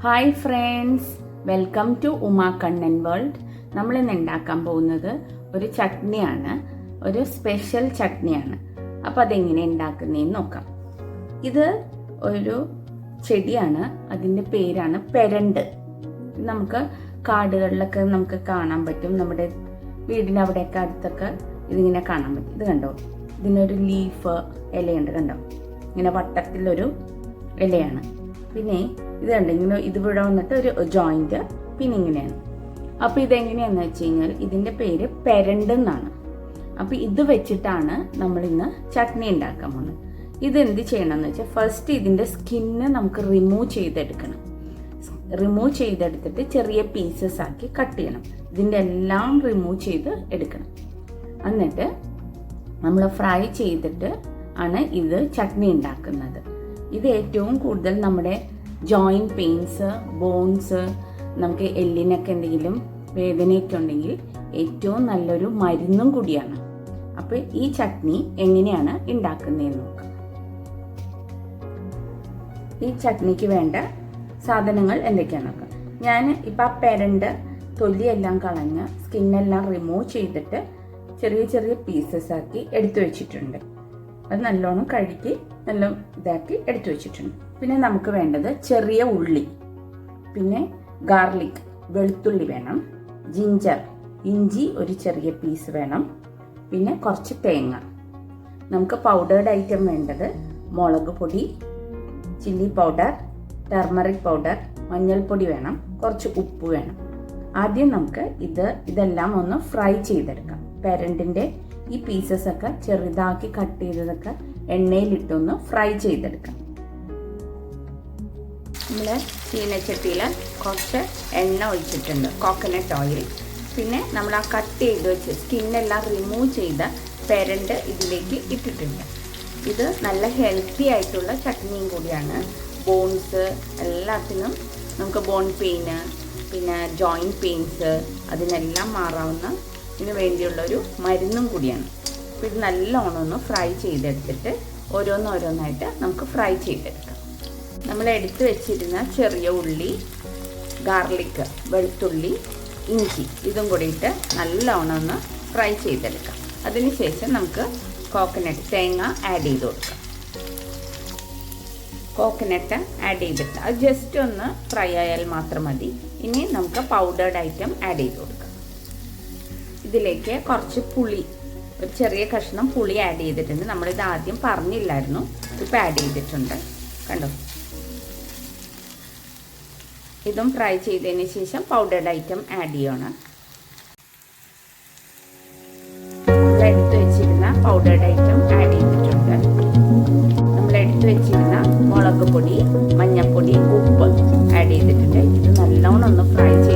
Hi friends, welcome to Uma Kannan world. നമ്മളിന്ന് ഉണ്ടാക്കാൻ പോകുന്നത് ഒരു ചട്നിയാണ്, ഒരു സ്പെഷ്യൽ ചട്നിയാണ്. അപ്പോൾ അതെങ്ങനെ ഉണ്ടാക്കുന്നതെന്ന് നോക്കാം. ഇത് ഒരു ചെടിയാണ്, അതിൻ്റെ പേരാണ് പെരണ്ട്. നമുക്ക് കാടുകളിലൊക്കെ നമുക്ക് കാണാൻ പറ്റും, നമ്മുടെ വീടിൻ്റെ അവിടെയൊക്കെ അടുത്തൊക്കെ ഇതിങ്ങനെ കാണാൻ പറ്റും. ഇത് കണ്ടോ, ഇതിനൊരു ലീഫ് ഇലയുണ്ട്, കണ്ടോ, ഇങ്ങനെ വട്ടത്തിലൊരു ഇലയാണ്. പിന്നെ ഇത് കണ്ടോ, ഇങ്ങനെ ഇതിവിടെ വന്നിട്ട് ഒരു ജോയിന്റ്, പിന്നെ ഇങ്ങനെയാണ്. അപ്പോൾ ഇതെങ്ങനെയാണെന്ന് വെച്ച് കഴിഞ്ഞാൽ ഇതിൻ്റെ പേര് പെരണ്ട് എന്നാണ്. അപ്പോൾ ഇത് വെച്ചിട്ടാണ് നമ്മളിന്ന് ചട്നി ഉണ്ടാക്കാൻ പോകുന്നത്. ഇതെന്ത് ചെയ്യണമെന്ന് വെച്ചാൽ ഫസ്റ്റ് ഇതിൻ്റെ സ്കിന്ന് നമുക്ക് റിമൂവ് ചെയ്തെടുക്കണം. റിമൂവ് ചെയ്തെടുത്തിട്ട് ചെറിയ പീസസ് ആക്കി കട്ട് ചെയ്യണം. ഇതിൻ്റെ എല്ലാം റിമൂവ് ചെയ്ത് എടുക്കണം. എന്നിട്ട് നമ്മൾ ഫ്രൈ ചെയ്തിട്ട് ആണ് ഇത് ചട്നി ഉണ്ടാക്കുന്നത്. ഇത് ഏറ്റവും കൂടുതൽ നമ്മുടെ ജോയിൻറ്റ് പെയിൻസ്, ബോൺസ്, നമുക്ക് എല്ലിനൊക്കെ എന്തെങ്കിലും വേദനയൊക്കെ ഉണ്ടെങ്കിൽ ഏറ്റവും നല്ലൊരു മരുന്നും കൂടിയാണ്. അപ്പോൾ ഈ ചട്നി എങ്ങനെയാണ് ഉണ്ടാക്കുന്നതെന്ന് നോക്കാം. ഈ ചട്നിക്ക് വേണ്ട സാധനങ്ങൾ എന്തൊക്കെയാണെന്ന് നോക്കാം. ഞാൻ ഇപ്പം ആ പെരണ്ട് തൊലിയെല്ലാം കളഞ്ഞ് സ്കിന്നെല്ലാം റിമൂവ് ചെയ്തിട്ട് ചെറിയ ചെറിയ പീസസ് ആക്കി എടുത്തു വെച്ചിട്ടുണ്ട്. അത് നല്ലോണം കഴുകി നല്ല ഇതാക്കി എടുത്തു വെച്ചിട്ടുണ്ട്. പിന്നെ നമുക്ക് വേണ്ടത് ചെറിയ ഉള്ളി, പിന്നെ ഗാർലിക് വെളുത്തുള്ളി വേണം, ജിഞ്ചർ ഇഞ്ചി ഒരു ചെറിയ പീസ് വേണം, പിന്നെ കുറച്ച് തേങ്ങ. നമുക്ക് പൗഡേർഡ് ഐറ്റം വേണ്ടത് മുളക് പൊടി, ചില്ലി പൗഡർ, ടർമറിക് പൗഡർ, മഞ്ഞൾപ്പൊടി വേണം, കുറച്ച് ഉപ്പ് വേണം. ആദ്യം നമുക്ക് ഇതെല്ലാം ഒന്ന് ഫ്രൈ ചെയ്തെടുക്കാം. പെരണ്ടിൻ്റെ ഈ പീസസ് ഒക്കെ ചെറുതാക്കി കട്ട് ചെയ്തതൊക്കെ എണ്ണയിലിട്ടൊന്ന് ഫ്രൈ ചെയ്തെടുക്കാം. നമ്മൾ ചീനച്ചട്ടിയിൽ കുറച്ച് എണ്ണ ഒഴിച്ചിട്ടുണ്ട്, കോക്കനട്ട് ഓയിൽ. പിന്നെ നമ്മൾ ആ കട്ട് ചെയ്ത് വെച്ച് സ്കിന്നെല്ലാം റിമൂവ് ചെയ്ത പെരണ്ട് ഇതിലേക്ക് ഇട്ടിട്ടുണ്ട്. ഇത് നല്ല ഹെൽത്തി ആയിട്ടുള്ള ചട്നിയും കൂടിയാണ്. ബോൺസ് എല്ലാത്തിനും നമുക്ക് ബോൺ പെയിന്, പിന്നെ ജോയിൻറ്റ് പെയിൻസ്, അതിനെല്ലാം മാറാവുന്ന ഇതിന് വേണ്ടിയുള്ളൊരു മരുന്നും കൂടിയാണ്. അപ്പോൾ ഇത് നല്ലോണം ഒന്ന് ഫ്രൈ ചെയ്തെടുത്തിട്ട് ഓരോന്നോരോന്നായിട്ട് നമുക്ക് ഫ്രൈ ചെയ്തെടുക്കാം. നമ്മൾ എടുത്ത് വെച്ചിരുന്ന ചെറിയ ഉള്ളി, ഗാർലിക് വെളുത്തുള്ളി, ഇഞ്ചി ഇതും കൂടിയിട്ട് നല്ലോണം ഒന്ന് ഫ്രൈ ചെയ്തെടുക്കാം. അതിനുശേഷം നമുക്ക് കോക്കനട്ട് തേങ്ങ ആഡ് ചെയ്ത് കൊടുക്കാം. കോക്കനട്ട് ആഡ് ചെയ്തിട്ട് അത് ജസ്റ്റ് ഒന്ന് ഫ്രൈ ആയാൽ മാത്രം മതി. ഇനി നമുക്ക് പൗഡേർഡ് ഐറ്റം ആഡ് ചെയ്ത് കൊടുക്കാം. ഇതിലേക്ക് കുറച്ച് പുളി, ഒരു ചെറിയ കഷ്ണം പുളി ആഡ് ചെയ്തിട്ടുണ്ട്. നമ്മളിത് ആദ്യം പറഞ്ഞില്ലായിരുന്നു, ഇപ്പം ആഡ് ചെയ്തിട്ടുണ്ട്, കണ്ടോ. ഇതും ഫ്രൈ ചെയ്തതിന് ശേഷം പൗഡേർഡ് ഐറ്റം ആഡ് ചെയ്യണം. എടുത്ത് വെച്ചിരുന്ന പൗഡേർഡ് ഐറ്റം ആഡ് ചെയ്തിട്ടുണ്ട്. നമ്മൾ എടുത്ത് വെച്ചിരുന്ന മുളക് പൊടി, മഞ്ഞൾപ്പൊടി, ഉപ്പ് ആഡ് ചെയ്തിട്ടുണ്ട്. ഇത് നല്ലോണം ഒന്ന് ഫ്രൈ ചെയ്ത്